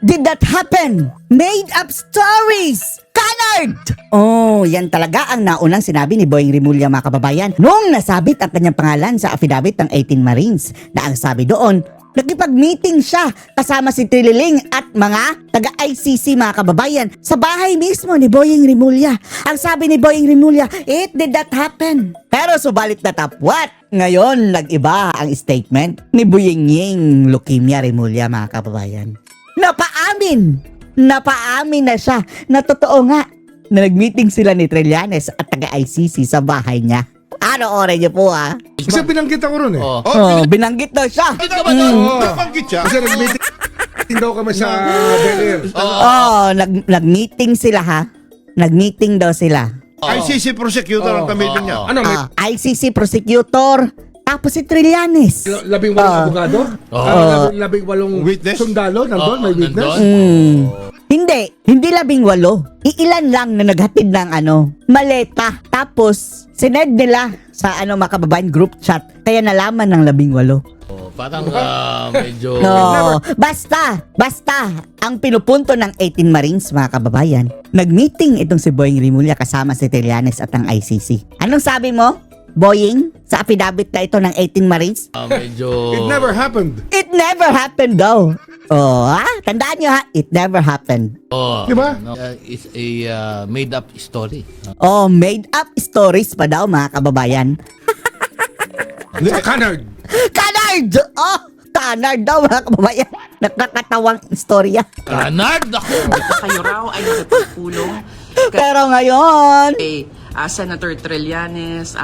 did that happen? Made up stories! Canard! Oh, yan talaga ang naunang sinabi ni Boying Rimulya mga kababayan nung nasabit ang kanyang pangalan sa affidavit ng 18 Marines na ang sabi doon, nakipag-meeting siya kasama si Trililing at mga taga-ICC mga kababayan sa bahay mismo ni Boying Rimulya. Ang sabi ni Boying Rimulya, it did not happen. Pero subalit na tapwat. Ngayon, nag-iba ang statement ni Boying Ying Leukemia Rimulya mga kababayan. Napaamin na siya na totoo nga na nag-meeting sila ni Trillanes at taga-ICC sa bahay niya. Ano oras niyo po ha? Kasi binanggit ako ron eh. Oh, binanggit daw siya. Nabanggit siya. Kasi nag-meeting daw kami sa Bel Air. Nag-meeting sila ha. Nag-meeting daw sila. ICC prosecutor ang kamitin niya. Ano, may ICC prosecutor, tapos si Trillanes. 18 abogado? 18 Witness? sundalo? Nandun, may witness? Hindi 18. Iilan lang na naghatid ng maleta. Tapos, sined nila sa mga kababayan group chat. Kaya nalaman ng 18. Parang medyo... No, basta, ang pinupunto ng 18 Marines, mga kababayan, nag-meeting itong si Boying Rimulya kasama si Trillanes at ang ICC. Anong sabi mo, Boying, sa affidavit na ito ng 18 Marines? medyo... It never happened. It never happened daw. Tandaan nyo ha, it never happened. Di ba? It's a made-up story. Made up stories pa daw, mga kababayan. Canard. Canard! Canard daw, mga kababayan. Nakakatawang istorya. Canard ako! Kayo raw ay nakipagpulong Pero ngayon, kay Senator Trillanes,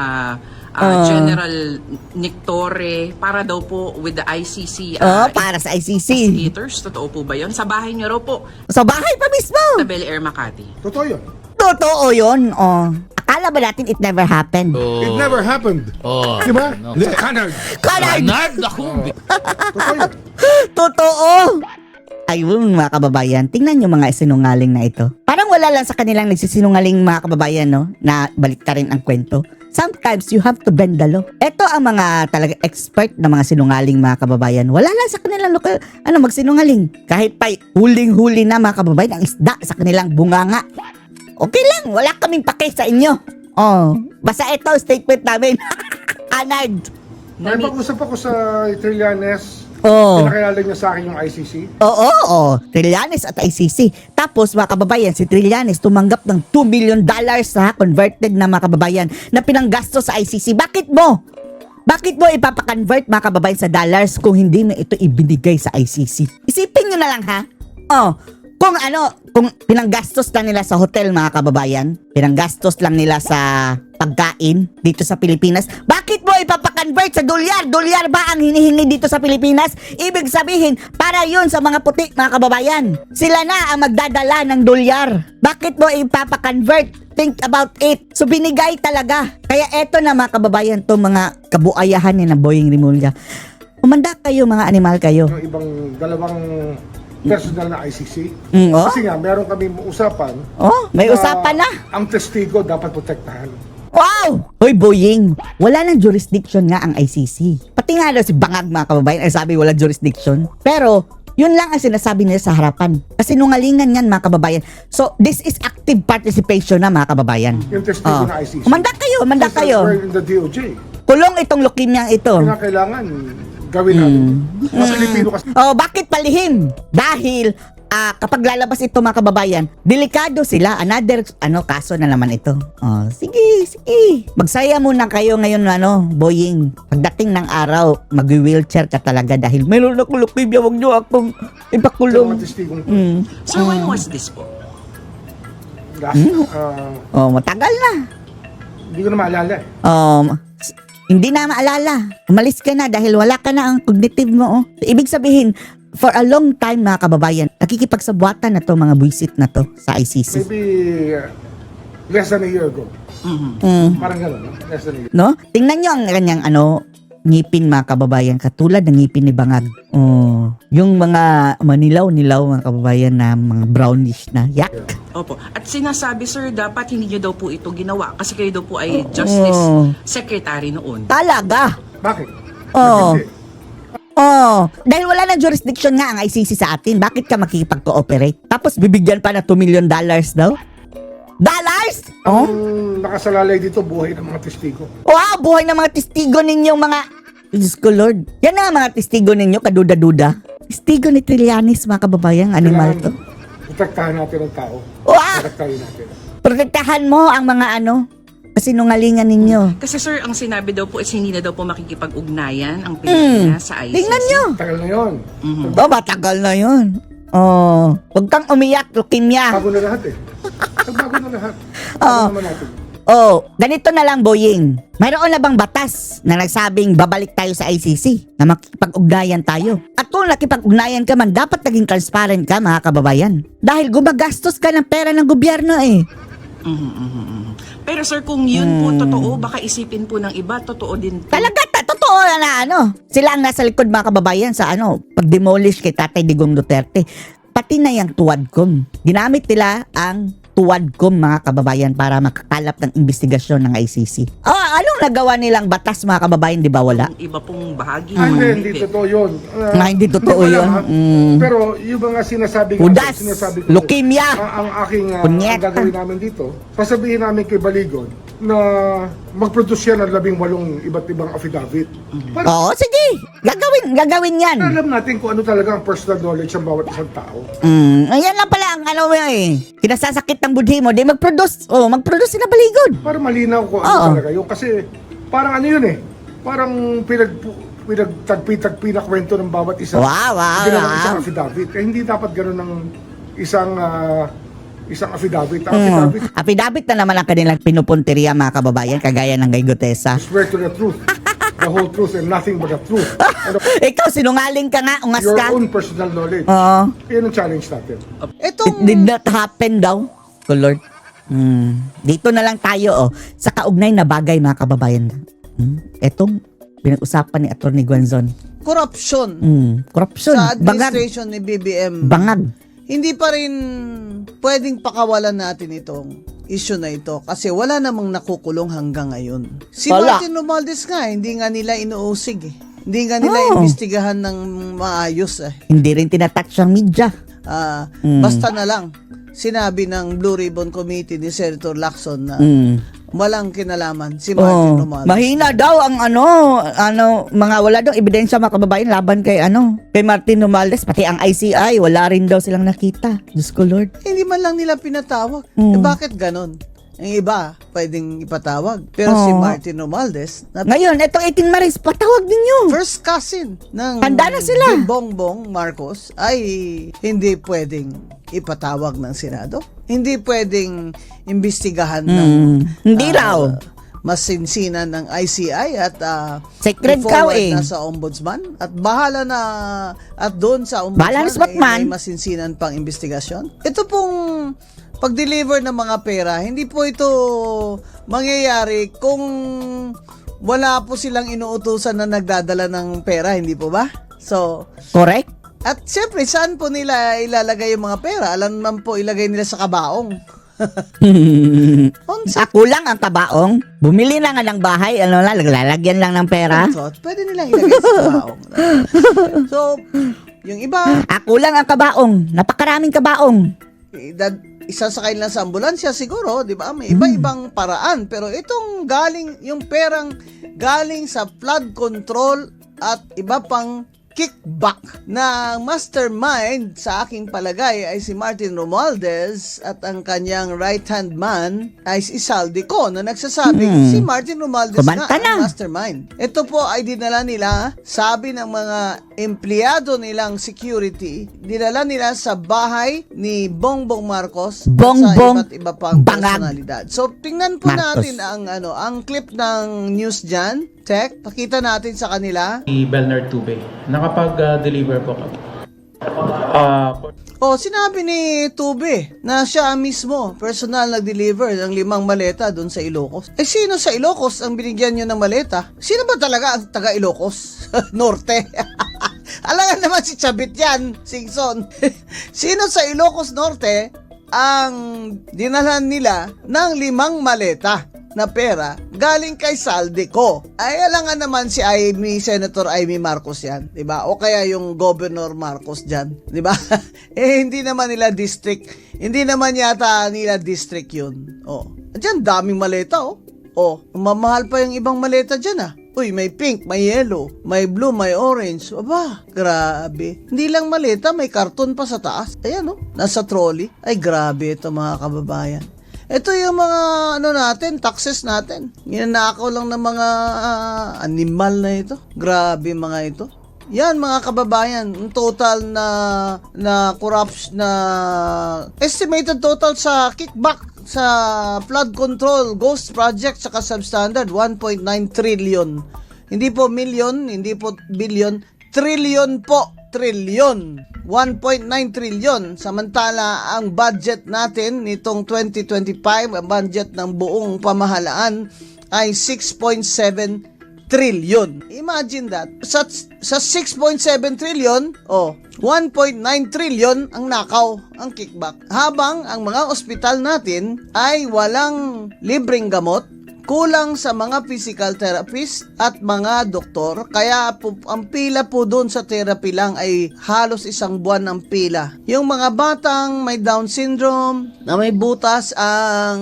General Nick Torre, para daw po with the ICC para sa ICC. investigators. Totoo po ba yun? Sa bahay niyo raw po, Sa bahay pa mismo. sa Bel Air, Makati. Totoo yun. Totoo yun. Akala ba natin it never happened? It never happened. Di ba? Canard. Canard! Canard ako! Totoo yun. Totoo! Ayun mga kababayan, tingnan nyo mga sinungaling na ito. Parang wala lang sa kanilang nagsisinungaling mga kababayan, no? Na balik rin ang kwento. Sometimes you have to bend the law. Ito ang mga talaga expert na mga sinungaling mga kababayan. Wala lang sa kanilang lokal, magsinungaling. Kahit pa huling-huli na mga kababayan ang isda sa kanilang bunganga. Okay lang, wala kaming pake sa inyo. Basta ito statement namin. Anard. May pag-usap ako sa Trillanes. Oh. Pinakilala niya sa akin yung ICC. Oo. Trillanes at ICC. Tapos mga kababayan, si Trillanes tumanggap ng $2 million converted na mga kababayan na pinanggasto sa ICC. Bakit mo ipapa-convert mga kababayan sa dollars kung hindi mo ito ibinigay sa ICC? Isipin nyo na lang ha. Kung pinanggastos lang nila sa hotel mga kababayan, pinanggastos lang nila sa pagkain dito sa Pilipinas, bakit mo ipapa-convert sa dolyar? Dolyar ba ang hinihingi dito sa Pilipinas? Ibig sabihin, para yun sa mga puti mga kababayan. Sila na ang magdadala ng dolyar. Bakit mo ipapa-convert? Think about it. So binigay talaga. Kaya eto na mga kababayan, to mga kabuayahan ni na Boying Rimulya. Umanda kayo mga animal kayo. Yung ibang dalawang personal na ICC. Kasi nga, meron kami usapan. May usapan na. Ang testigo dapat protektahan. Wow! Hoy, Boying, wala nang jurisdiction nga ang ICC. Pati nga daw si Bangag mga kababayan ay sabi wala jurisdiction. Pero, yun lang ang sinasabi nila sa harapan. Kasi nungalingan yan mga kababayan. So, this is active participation na mga kababayan. Yung testigo na ICC. Umanda kayo. We're in the DOJ. Kulong itong leukemia ito. Kailangan gawin natin. Mas Pilipino kasi. Bakit palihim? Dahil kapag lalabas ito mga kababayan, delikado sila. Another kaso na naman ito. Sige. Magsaya muna kayo ngayon Boying. Pagdating ng araw, mag-wheelchair ka talaga dahil meron akong leukemia, wag niyo akong ipakulong. Mga testigong to. Sir, when was this po? Matagal na. Hindi ko na maalala eh. Hindi na maalala. Umalis ka na dahil wala ka na ang cognitive mo. Ibig sabihin, for a long time mga kababayan, nakikipagsabuatan na to mga buwisit na to sa ICC. Maybe less than a year ago. Parang gano'n, no? Less than a year. No? Tingnan nyo ang kanyang ngipin mga kababayan, katulad ng ngipin ni Bangag. Yung mga manilaw-nilaw mga kababayan na mga brownish na. Yak! Opo. At sinasabi, sir, dapat hindi niyo daw po ito ginawa kasi kayo daw po ay Justice Secretary noon. Talaga! Bakit? Oo. Hindi. Oh, dahil wala nang jurisdiction nga ang ICC sa atin, bakit ka makikipag-cooperate? Tapos bibigyan pa na $2 million daw? Dollars? Oh? Ang nakasalalay dito, buhay ng mga testigo. Wow, buhay ng mga testigo ninyong mga... Diyos ko Lord. Yan na ang mga testigo ninyo, kaduda-duda. Testigo ni Trillanes, mga kababayan, animal to. Protektahan natin ang tao. Wow! Protektahan natin. Protektahan mo ang mga kasinungalingan ninyo. Kasi sir, ang sinabi daw po is hindi na daw po makikipag-ugnayan ang Pilipinas sa ICC. Tingnan nyo. Tagal na yun. Oh, matagal na yun. Oh, huwag kang umiyak, leukemia. Bago na lahat eh. Bago na lahat. Oh. Naman natin. Oh, ganito na lang, Boying. Mayroon na bang batas na nagsabing babalik tayo sa ICC na makipag-ugnayan tayo? At kung nakipag-ugnayan ka man, dapat naging transparent ka, mga kababayan. Dahil gumagastos ka ng pera ng gobyerno eh. Pero sir, kung yun po totoo, baka isipin po ng iba, totoo din po. Talaga, totoo na sila ang nasa likod, mga kababayan, sa pag-demolish kay Tatay Digong Duterte. Pati na yung Tuwadcom. Ginamit nila ang Tuwadcom, mga kababayan, para makakalap ng investigasyon ng ICC. Anong nagawa nilang batas, mga kababayan, di ba wala? Iba pong bahagi. Hindi totoo yun. Hindi totoo Hindi ko yun. alam, ha? Pero yung mga sinasabi Udas, sinasabi ko, leukemia, ang aking punyeta. ang gagawin namin dito, sasabihin namin kay Baligon na mag-produce yan ng 18 iba't ibang affidavit. Para Oo, sige. Gagawin yan. alam natin kung ano talaga ang personal knowledge ng bawat isang tao. Ayan lang pala ang kinasasakit ng budhi mo. Di mag-produce. Mag-produce sila Baligon. Para malinaw kung Oo. ano talaga yun. Kasi parang ano yun eh. Parang pinagtagpi-tagpi na kwento ng bawat isa. Wow. Isang affidavit. Hindi dapat ganun ng isang affidavit. Ang affidavit, Affidavit na naman ang kanilang pinupunteriya, mga kababayan, kagaya ng kay Gutesa. swear to the truth. The whole truth and nothing but the truth. And Ikaw, sinungaling ka nga, ungas your ka. own personal knowledge. Oo. Yan ang challenge natin. It did not happen daw. Oh, Lord. Dito na lang tayo, sa kaugnay na bagay, mga kababayan. Etong pinag-usapan ni Atty. Guanzon. Corruption Corruption. sa Bangag. administration ni BBM. Bangag. Hindi pa rin pwedeng pakawalan natin itong issue na ito kasi wala namang nakukulong hanggang ngayon. Si Wala. Martin Romualdez nga, hindi nga nila inuusig eh. Hindi nga nila imbestigahan ng maayos eh. Hindi rin tinatouch ang media. Basta na lang, sinabi ng Blue Ribbon Committee ni Senator Lacson na walang kinalaman si Martin Romualdez. Mahina daw ang mga wala daw ebidensya, mga kababayan, laban kay Martin Romualdez, pati ang ICI, wala rin daw silang nakita. Diyos ko Lord. Hindi man lang nila pinatawag. Eh, bakit ganon? Ang iba, pwedeng ipatawag. Pero si Martin Romualdez, na Ngayon, etong 18 Maris, patawag ninyo. first cousin ng Handa na sila. Bongbong Marcos ay hindi pwedeng ipatawag ng Senado. Hindi pwedeng imbestigahan ng Hindi raw. masinsinan ng ICI at Sacred i-forward cow eh. na sa ombudsman at bahala na at doon sa Bahala na sa ombudsman Batman. may masinsinan pang investigasyon. Ito pong pag-deliver ng mga pera, hindi po ito mangyayari kung wala po silang inuutusan na nagdadala ng pera, hindi po ba? So, Correct? at syempre, saan po nila ilalagay yung mga pera? Alam naman po ilagay nila sa kabaong. Kulang ang kabaong. Bumili na nga ng bahay, lalagyan lang ng pera. So, pwede nilang ilagay sa kabaong. So, yung iba, Kulang ang kabaong. Napakaraming kabaong. isasakay lang sa ambulansya siguro, 'di ba? May iba-ibang paraan, pero itong yung perang galing sa flood control at iba pang kickback na mastermind sa aking palagay ay si Martin Romualdez at ang kanyang right-hand man ay si Saldico na nagsasabing si Martin Romualdez Kumanta nga na. ang mastermind. Ito po ay dinala nila, sabi ng mga empleyado nilang security, dinala nila sa bahay ni Bongbong Marcos at Bongbong sa iba't iba pang Bangag. personalidad. So tingnan po Marcos. natin ang clip ng news dyan. Tech, pakita natin sa kanila. Si Belnard Tube. Nakapag-deliver po kami. Sinabi ni Tube na siya mismo personal nag-deliver ng 5 maleta doon sa Ilocos. Eh, sino sa Ilocos ang binigyan nyo ng maleta? Sino ba talaga ang taga Ilocos? Norte. Alangan naman si Chabit yan, Singson. Sino sa Ilocos Norte ang dinalhan nila ng 5 maleta? na pera galing kay Saldico. Ay, alangan naman si Senator Amy Marcos yan, di ba? O kaya yung Governor Marcos dyan, di ba? Hindi naman nila district, hindi naman yata nila district yun. Dyan, daming maleta, mamahal pa yung ibang maleta dyan, Uy, may pink, may yellow, may blue, may orange. Aba, grabe. Hindi lang maleta, may karton pa sa taas. Ayan, nasa trolley. Ay, grabe ito mga kababayan. Ito yung mga, natin, taxes natin. Ginanakaw lang ng mga animal na ito. Grabe mga ito. Yan mga kababayan, ang total na corruption, na estimated total sa kickback sa flood control, ghost project, saka substandard, 1.9 trillion. Hindi po million, hindi po billion, trillion po, trillion. 1.9 trillion. Samantala, ang budget natin nitong 2025, ang budget ng buong pamahalaan ay 6.7 trillion. Imagine that. Sa 6.7 trillion, 1.9 trillion ang nakaw, ang kickback. Habang ang mga ospital natin ay walang libreng gamot, kulang sa mga physical therapist at mga doktor, kaya ang pila po doon sa therapy lang ay halos 1 buwan ang pila. Yung mga batang may Down syndrome, na may butas ang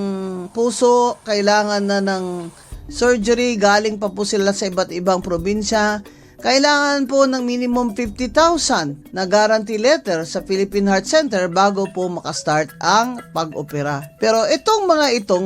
puso, kailangan na ng surgery, galing pa po sila sa iba't ibang probinsya. Kailangan po ng minimum 50,000 na guarantee letter sa Philippine Heart Center bago po makastart ang pag-opera. Pero itong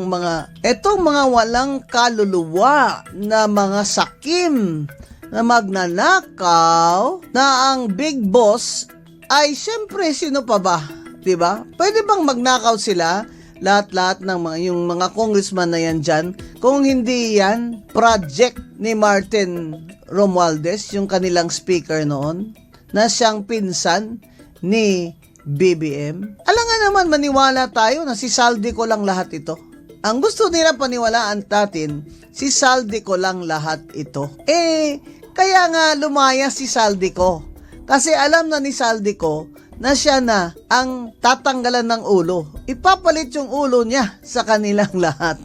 mga walang kaluluwa na mga sakim na magnanakaw, na ang big boss ay syempre sino pa ba? 'Di ba? Pwede bang magnakaw sila? Lahat-lahat ng yung mga congressman na yan dyan, kung hindi yan project ni Martin Romualdez, yung kanilang speaker noon, na siyang pinsan ni BBM. Alangan naman maniwala tayo na si Saldico lang lahat ito. Ang gusto nila paniwalaan natin, si Saldico lang lahat ito. Kaya nga lumaya si Saldico. Kasi alam na ni Saldico na siya na ang tatanggalan ng ulo. Ipapalit yung ulo niya sa kanilang lahat.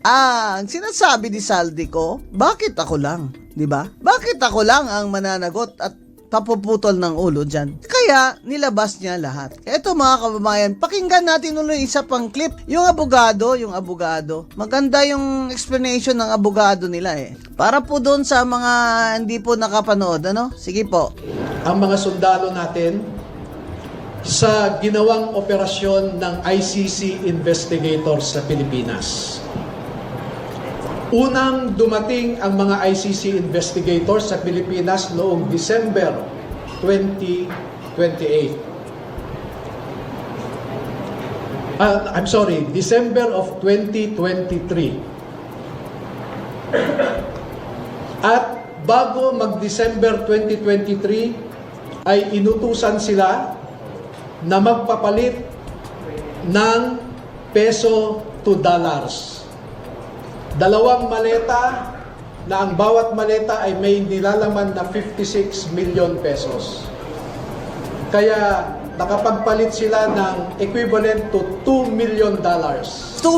Ang sinasabi ni Saldico, bakit ako lang? Diba? Bakit ako lang ang mananagot at papuputol ng ulo dyan? Kaya nilabas niya lahat. Eto mga kababayan, pakinggan natin ulit isa pang clip. Yung abogado, maganda yung explanation ng abogado nila Para po doon sa mga hindi po nakapanood, Sige po. Ang mga sundalo natin sa ginawang operasyon ng ICC investigators sa Pilipinas. Unang dumating ang mga ICC investigators sa Pilipinas noong December 2028. December of 2023. At bago mag-December 2023 ay inutusan sila na magpapalit ng peso to dollars. 2 maleta na ang bawat maleta ay may nilalaman na 56 million pesos. Kaya nakapagpalit sila ng equivalent to $2 million. $2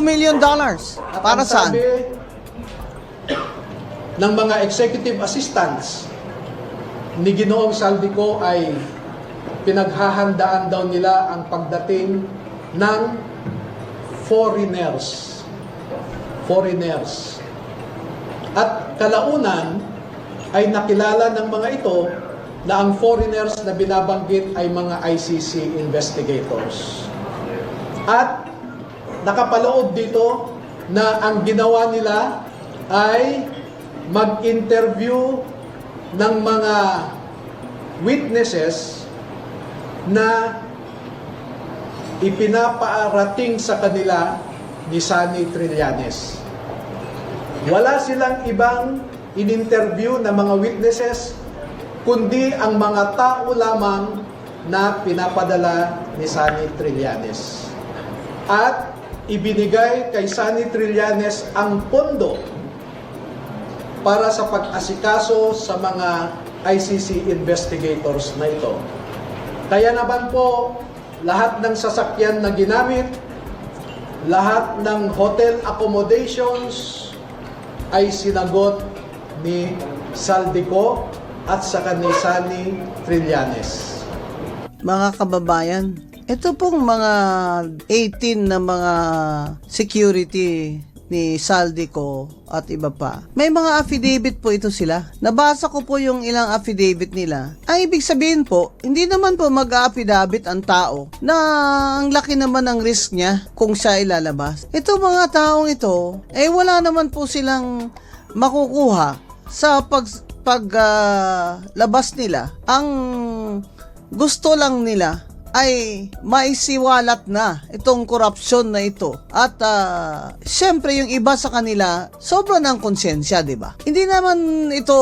million? Para saan? Sabi ng mga executive assistants ni Ginoong Saldico ay pinaghahandaan daw nila ang pagdating ng foreigners. At kalaunan ay nakilala ng mga ito na ang foreigners na binabanggit ay mga ICC investigators. At nakapaloob dito na ang ginawa nila ay mag-interview ng mga witnesses na ipinapaarating sa kanila ni Sunny Trillanes. Wala silang ibang in-interview na mga witnesses, kundi ang mga tao lamang na pinapadala ni Sunny Trillanes. At ibinigay kay Sunny Trillanes ang pondo para sa pag-asikaso sa mga ICC investigators na ito. Kaya naman po, lahat ng sasakyan na ginamit, lahat ng hotel accommodations ay sinagot ni Saldico at saka ni Sunny Trillanes. Mga kababayan, ito pong mga 18 na mga security ni Saldico at iba pa. May mga affidavit po ito sila. Nabasa ko po yung ilang affidavit nila. Ang ibig sabihin po, hindi naman po mag-affidavit ang tao na ang laki naman ng risk niya kung siya ilalabas. Ito mga taong ito, wala naman po silang makukuha sa labas nila. Ang gusto lang nila ay maisiwalat na itong korupsyon na ito. At syempre yung iba sa kanila, sobra ng konsensya, di ba? Hindi naman ito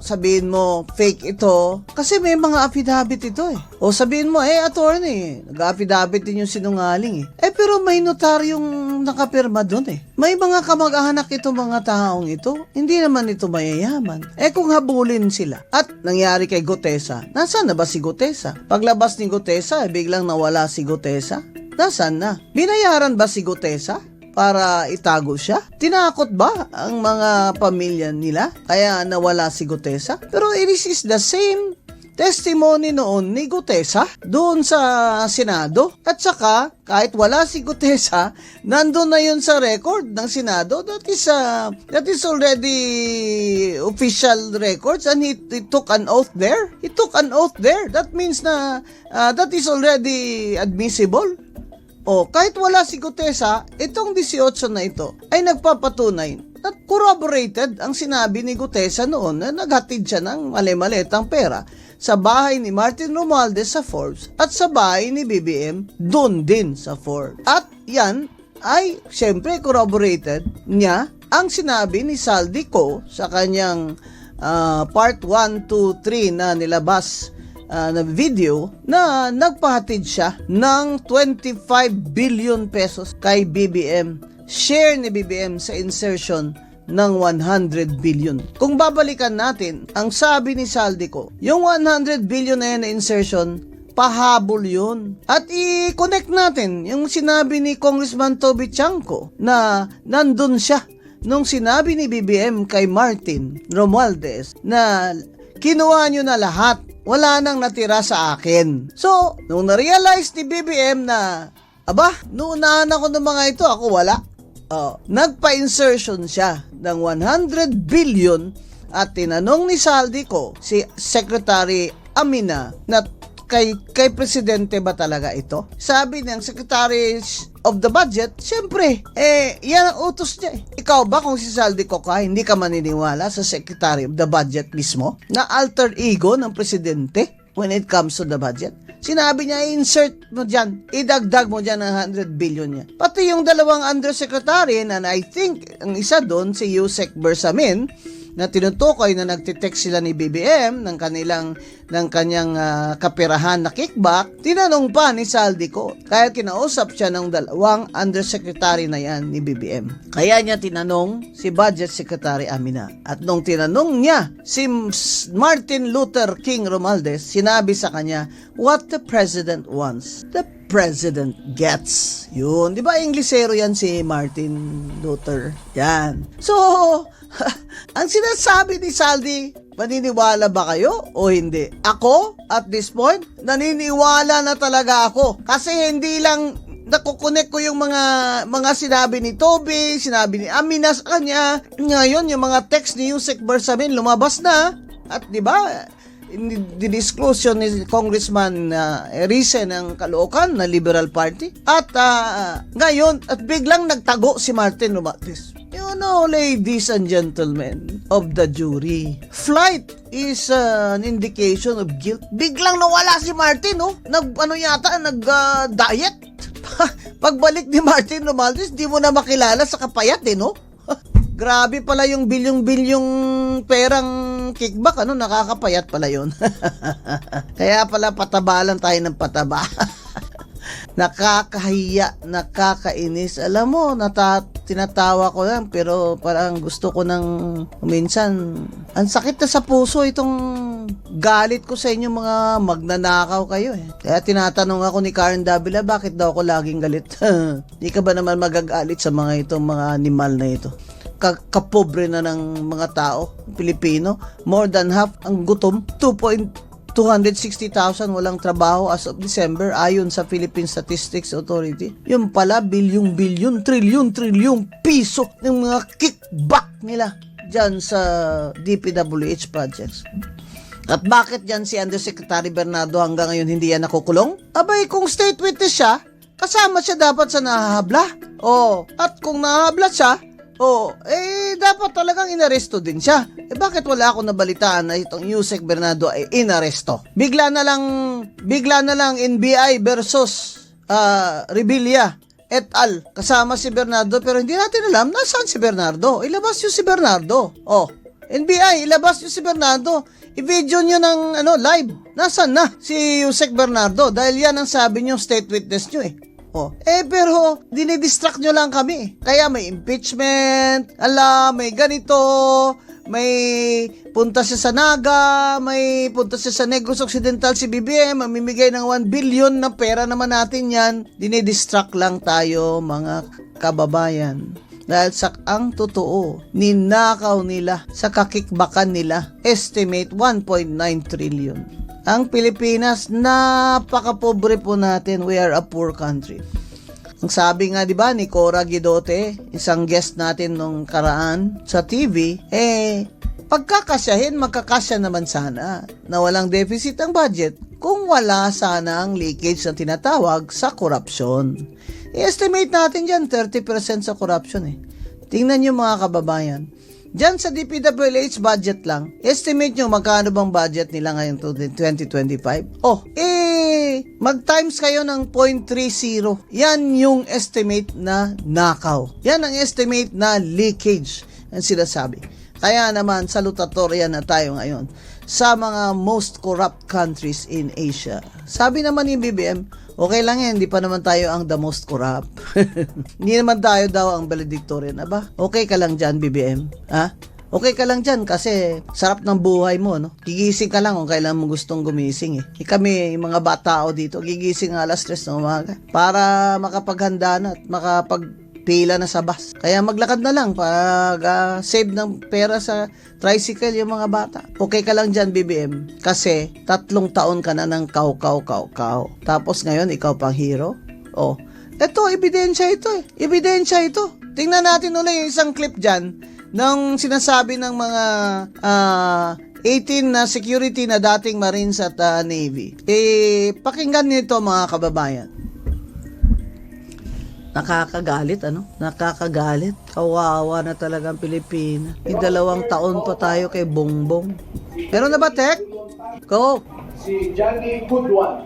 sabihin mo fake ito kasi may mga affidavit ito O sabihin mo, attorney, nag-affidavit din yung sinungaling pero may notaryong nakapirma doon May mga kamag-anak itong mga taong ito. Hindi naman ito mayayaman. Kung habulin sila. At nangyari kay Gutesa, nasaan na ba si Gutesa? Paglabas ni Gutesa, biglang nawala si Gutesa. Nasaan na? Binayaran ba si Gutesa para itago siya? Tinakot ba ang mga pamilya nila kaya nawala si Gutesa? Pero it is the same testimony noon ni Gutesa doon sa Senado. At saka, kahit wala si Gutesa, nandun na yun sa record ng Senado. That is already official records and he took an oath there. He took an oath there. That means na that is already admissible. Kahit wala si Gutesa, itong 18 na ito ay nagpapatunay at corroborated ang sinabi ni Gutesa noon na naghatid siya ng mali-malitang pera sa bahay ni Martin Romualdez sa Forbes at sa bahay ni BBM doon din sa Forbes. At yan ay siyempre corroborated niya ang sinabi ni Saldico sa kanyang part 1, 2, 3 na nilabas na video na nagpahatid siya ng 25 billion pesos kay BBM. Share ni BBM sa insertion ng 100 billion. Kung babalikan natin, ang sabi ni Saldico, yung 100 billion na yan na insertion, pahabol yun. At i-connect natin yung sinabi ni Congressman Toby Chanco na nandun siya nung sinabi ni BBM kay Martin Romualdez na kinuha nyo na lahat. Wala nang natira sa akin. So, nung na-realize ni BBM na, nuunahan ako ng mga ito, ako wala. Nagpa-insertion siya ng 100 billion at tinanong ni Saldico si Secretary Amina na kay Presidente ba talaga ito? Sabi ng Secretary of the Budget, syempre, yan ang utos niya Ikaw ba kung si Saldico ka, hindi ka maniniwala sa Secretary of the Budget mismo na alter ego ng Presidente when it comes to the budget? Sinabi niya, insert mo dyan, idagdag mo dyan ang 100 billion niya. Pati yung dalawang undersecretary, and I think ang isa doon, si Yusek Bersamin, na tinutukoy na nagtitext sila ni BBM ng kanyang kapirahan na kickback, tinanong pa ni Saldico. Kaya kinausap siya ng dalawang undersecretary na yan ni BBM. Kaya niya tinanong si Budget Secretary Amina. At nung tinanong niya si Martin Luther King Romualdez, sinabi sa kanya, what the President wants, the President gets. Yun. Di ba Inglesero yan si Martin Luther? Yan. So, ang sinasabi ni Saldi, maniniwala ba kayo o hindi? Ako, at this point, naniniwala na talaga ako. Kasi hindi lang nakukunik ko yung mga sinabi ni Toby, sinabi ni Amina sa kanya. Ngayon, yung mga text ni Yusek Bersamin lumabas na. At di ba, didisclose yun ni Congressman Erice ng Caloocan na Liberal Party. At ngayon, at biglang nagtago si Martin Romualdez. You know, ladies and gentlemen of the jury, flight is an indication of guilt. Biglang nawala si Martin, nag-diet. Pagbalik ni Martin Romualdez, di mo na makilala sa kapayat, Grabe pala yung bilyong-bilyong perang kickback, nakakapayat pala yun. Kaya pala patabalan tayo ng pataba. Nakakahiya, nakakainis. Alam mo, tinatawa ko lang, pero parang gusto ko nang minsan, ang sakit na sa puso itong galit ko sa inyo mga magnanakaw kayo eh. Kaya tinatanong ako ni Karen Davila, bakit daw ako laging galit? Di ka ba naman magagalit sa mga itong mga animal na ito? Kapobre na ng mga tao, Pilipino. More than half ang gutom. 260,000 walang trabaho as of December ayon sa Philippine Statistics Authority. Yung pala, bilyon, trilyon piso ng mga kickback nila dyan sa DPWH projects. At bakit dyan si Undersecretary Bernardo hanggang ngayon hindi yan nakukulong? Abay, kung state witness siya, kasama siya dapat sa nahahabla. At kung nahahabla siya, dapat talagang inaresto din siya. Bakit wala akong nabalitaan na itong Yusek Bernardo ay inaresto? Bigla na lang NBI versus Revilla et al. Kasama si Bernardo pero hindi natin alam nasaan si Bernardo. Ilabas yung si Bernardo. NBI, ilabas yung si Bernardo. I-video nyo ng live. Nasaan na si Yusek Bernardo? Dahil yan ang sabi nyo state witness nyo eh. Pero dinidistract nyo lang kami. Kaya may impeachment, may ganito, may punta siya sa Naga, may punta siya sa Negros Occidental si BBM, mamimigay ng 1 billion na pera naman natin yan. Dinidistract lang tayo mga kababayan. Dahil ang totoo, ninakaw nila sa kakikbakan nila, estimate 1.9 trillion. Ang Pilipinas, napakapobre po natin. We are a poor country. Ang sabi nga, di ba, ni Cora Guidote, isang guest natin nung karaan sa TV, pagkakasyahin, magkakasya naman sana na walang deficit ang budget kung wala sana ang leakage na tinatawag sa korupsyon. I-estimate natin dyan, 30% sa korupsyon eh. Tingnan nyo mga kababayan. Diyan sa DPWH budget lang, estimate nyo magkano bang budget nila ngayon to 2025? Mag-times kayo ng 0.30. Yan yung estimate na nakaw. Yan ang estimate na leakage ang sinasabi. Kaya naman, salutatorya na tayo ngayon sa mga most corrupt countries in Asia. Sabi naman ni BBM, okay lang yan, hindi pa naman tayo ang the most corrupt. Hindi naman tayo daw ang valedictorian. Okay ka lang dyan, BBM. Okay ka lang dyan kasi sarap ng buhay mo, no? Gigising ka lang kung kailan mo gustong gumising, eh. Kami, mga bata dito, gigising alas 3 ng umaga para makapaghanda na at makapagpila na sa bus. Kaya maglakad na lang para save ng pera sa tricycle yung mga bata. Okay ka lang dyan, BBM, kasi 3 taon ka na ng kaw. Tapos ngayon, ikaw pang hero? Eto, ebidensya ito eh. Ebidensya ito. Tingnan natin ulit yung isang clip dyan ng sinasabi ng mga 18 na security na dating Marines at Navy. Pakinggan nito mga kababayan. Nakakagalit, Nakakagalit. Kawawa na talagang Pilipinas. 2 taon pa tayo kay Bongbong. Meron na ba, Tek? Go! Si Johnny Goodwan.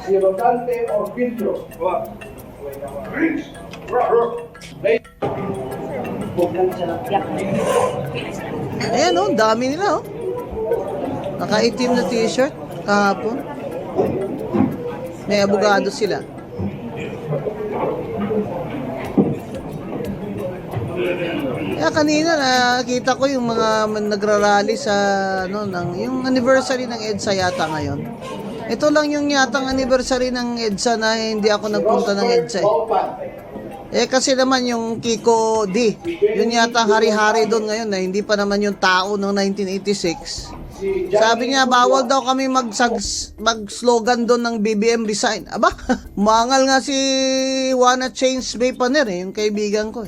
Si Rodante Orvindro. Ayan dami nila Nakaitim na t-shirt kahapon. May abogado sila. Kaya kanina nakita ko yung mga nagrarally sa yung anniversary ng EDSA yata ngayon. Ito lang yung yatang anniversary ng EDSA na hindi ako nagpunta ng EDSA. Kasi naman yung Kiko D, yun yata hari-hari doon ngayon na hindi pa naman yung tao noong 1986. Sabi niya, bawal daw kami mag-slogan doon ng BBM resign. Umangal nga si Wanna Change May Paner yung kaibigan ko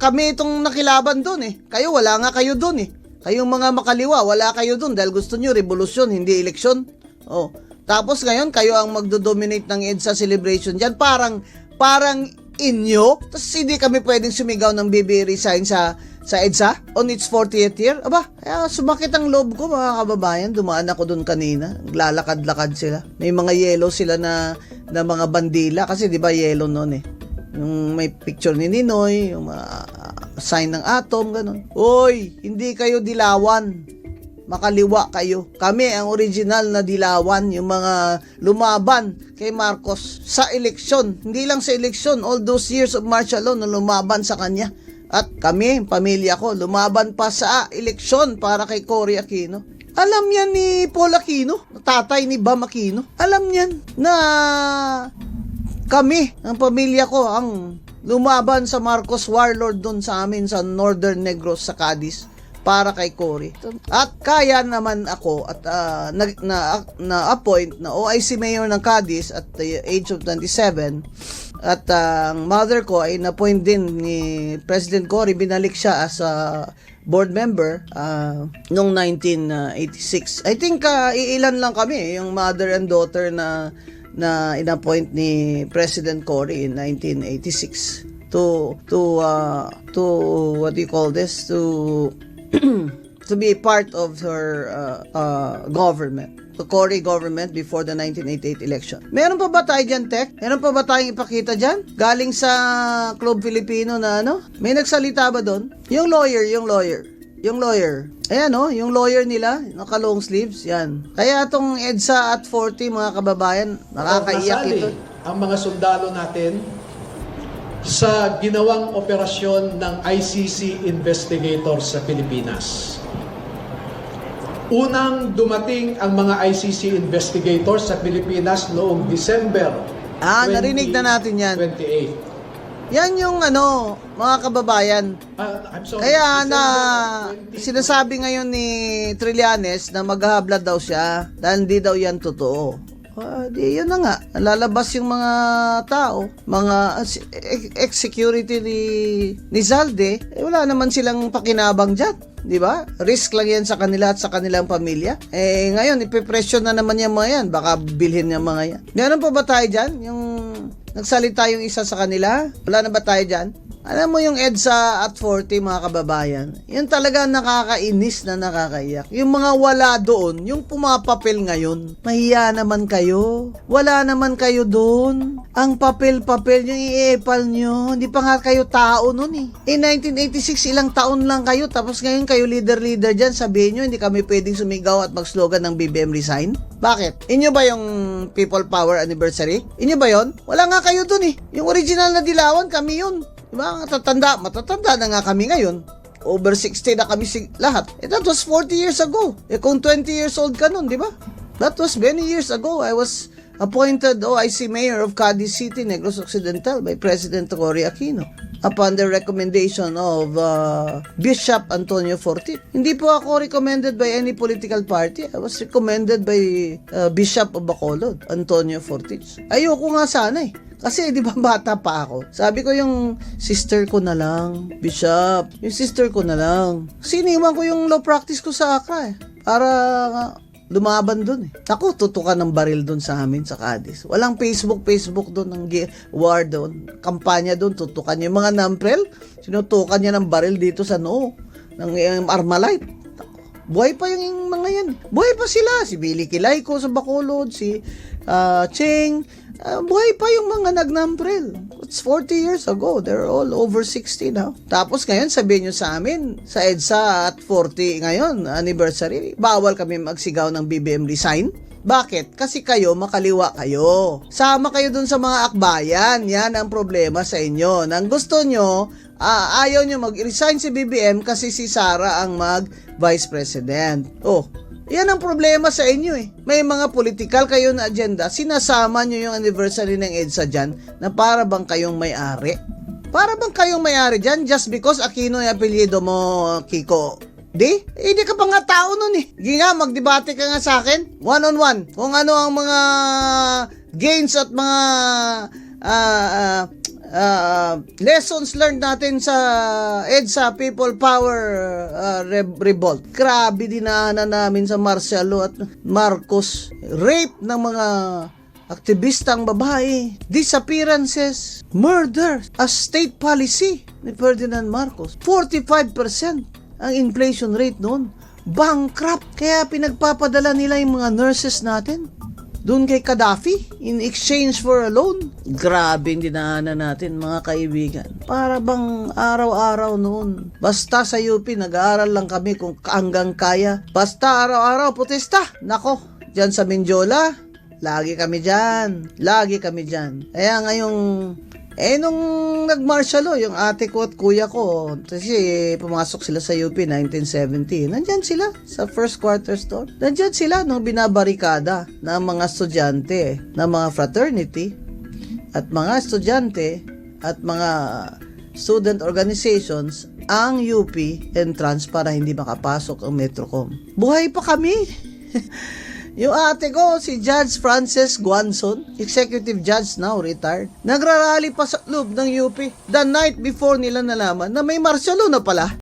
kami itong nakilaban doon Kayo, wala nga kayo doon Kayong mga makaliwa, wala kayo doon dahil gusto nyo revolusyon, hindi eleksyon. Tapos ngayon, kayo ang magdo-dominate ng EDSA celebration dyan. Parang inyo, tapos hindi kami pwedeng sumigaw ng BBM resign sa EDSA on its 40th year. Kaya sumakit ang loob ko mga kababayan. Dumaan ako doon kanina. Lalakad-lakad sila. May mga yellow sila na mga bandila. Kasi di ba yellow noon Yung may picture ni Ninoy, yung sign ng atom, ganun. Oy, hindi kayo dilawan. Makaliwa kayo. Kami ang original na dilawan, yung mga lumaban kay Marcos sa eleksyon. Hindi lang sa eleksyon, all those years of martial law na lumaban sa kanya. At kami, pamilya ko, lumaban pa sa eleksyon para kay Cory Aquino. Alam yan ni Paul Aquino, tatay ni Bam Aquino. Alam yan na kami, ang pamilya ko, ang lumaban sa Marcos warlord doon sa amin sa Northern Negros sa Cadiz para kay Cory. At kaya naman ako at na-appoint na OIC Mayor ng Cadiz at the age of 27. At ang mother ko ay na-appoint din ni President Cory. Binalik siya as a board member noong 1986. I think iilan lang kami, yung mother and daughter na in-appoint ni President Cory in 1986 to what do you call this, to to be part of her government, the Cory government before the 1988 election. Meron pa ba tayo dyan, Tek? Meron pa ba tayong ipakita dyan? Galing sa Club Filipino na ano? May nagsalita ba doon? Yung lawyer. Ayan yung lawyer nila, naka-long sleeves, yan. Kaya itong EDSA at 40, mga kababayan, nakakaiyak ito. Ang mga sundalo natin sa ginawang operasyon ng ICC investigators sa Pilipinas. Unang dumating ang mga ICC investigators sa Pilipinas noong December Narinig na natin yan. 28. Yan yung mga kababayan. I'm sorry, Kaya December 20. sinasabi ngayon ni Trillanes na maghahablad daw siya dahil hindi daw yan totoo. Di yun na nga. Lalabas yung mga tao, mga ex-security ni Zalde, wala naman silang pakinabang dyan. Di ba? Risk lang yan sa kanila at sa kanilang pamilya. Ngayon, ipipresyon na naman yung mga yan. Baka bilhin yung mga yan. Meron pa ba tayo dyan? Yung nagsalita yung isa sa kanila? Wala na ba tayo dyan? Alam mo yung EDSA at 40, mga kababayan, yun talaga nakakainis na nakakaiyak. Yung mga wala doon, yung pumapapel ngayon, mahiya naman kayo. Wala naman kayo doon. Ang papel-papel yung i-epal nyo. Hindi pa nga kayo tao nun eh. 1986, ilang taon lang kayo, tapos ngayon kayo leader-leader dyan, sabihin nyo, hindi kami pwedeng sumigaw at mag-slogan ng BBM resign. Bakit? Inyo ba yung People Power Anniversary? Inyo ba yon? Wala nga kayo dun eh. Yung original na dilawan, kami yun. Diba? Matatanda na nga kami ngayon. Over 60 na kami lahat. That was 40 years ago. Kung 20 years old ka nun, di ba? That was many years ago. I was appointed OIC Mayor of Cadiz City, Negros Occidental by President Cory Aquino upon the recommendation of Bishop Antonio Fortit. Hindi po ako recommended by any political party. I was recommended by Bishop of Bacolod, Antonio Fortit. Ayoko nga sana eh. Kasi di ba bata pa ako? Sabi ko yung sister ko na lang, Bishop, yung sister ko na lang. Siniwan ko yung law practice ko sa Accra eh. Para lumaban dun eh. Ako, tutukan ng baril dun sa amin sa Cadiz. Walang Facebook dun ng war dun. Kampanya dun, tutukan yung mga namprel. Sinutukan niya ng baril dito sa noo. Ng Armalite. Buhay pa yung mga yan. Buhay pa sila. Si Billy Kilayko sa Bacolod, si Cheng. Buhay pa yung mga nagnamprel. It's 40 years ago. They're all over 60 now. Tapos ngayon, sabihin nyo sa amin, sa EDSA at 40 ngayon, anniversary, bawal kami magsigaw ng BBM resign. Bakit? Kasi kayo, makaliwa kayo. Sama kayo dun sa mga akbayan. Yan ang problema sa inyo. Nang gusto nyo, ayaw nyo mag-resign si BBM kasi si Sara ang mag-vice president. Yan ang problema sa inyo eh. May mga political kayo na agenda, sinasama nyo yung anniversary ng EDSA dyan na para bang kayong may-ari. Para bang kayong may-ari dyan just because Aquino yung apelyido mo, Kiko? Hindi ka pa nga tao nun eh. Hindi nga, magdebate ka nga sa akin, one-on-one, kung ano ang mga gains at mga lessons learned natin sa EDSA People Power Revolt. Grabe dinaanan namin sa Marcelo at Marcos. Rape ng mga aktivistang babae, disappearances, murder as state policy ni Ferdinand Marcos. 45% ang inflation rate noon. Bankrupt. Kaya pinagpapadala nila yung mga nurses natin doon kay Gaddafi in exchange for a loan. Grabe yung dinaanan natin, mga kaibigan. Para bang araw-araw noon. Basta sa UP, nag-aaral lang kami kung hanggang kaya. Basta araw-araw, protesta. Nako, dyan sa Mindiola, lagi kami dyan. Kaya ngayong Nung nag-martial law, yung ate ko at kuya ko, kasi pumasok sila sa UP 1970, nandyan sila sa first quarter store. Nandyan sila nung binabarikada ng mga estudyante, ng mga fraternity, at mga estudyante, at mga student organizations, ang UP entrance para hindi makapasok ang Metrocom. Buhay pa kami! Yung ate ko, si Judge Frances Guanzon, executive judge now, retired, nagrarally pa sa loob ng UP the night before nila nalaman na may martial law na pala.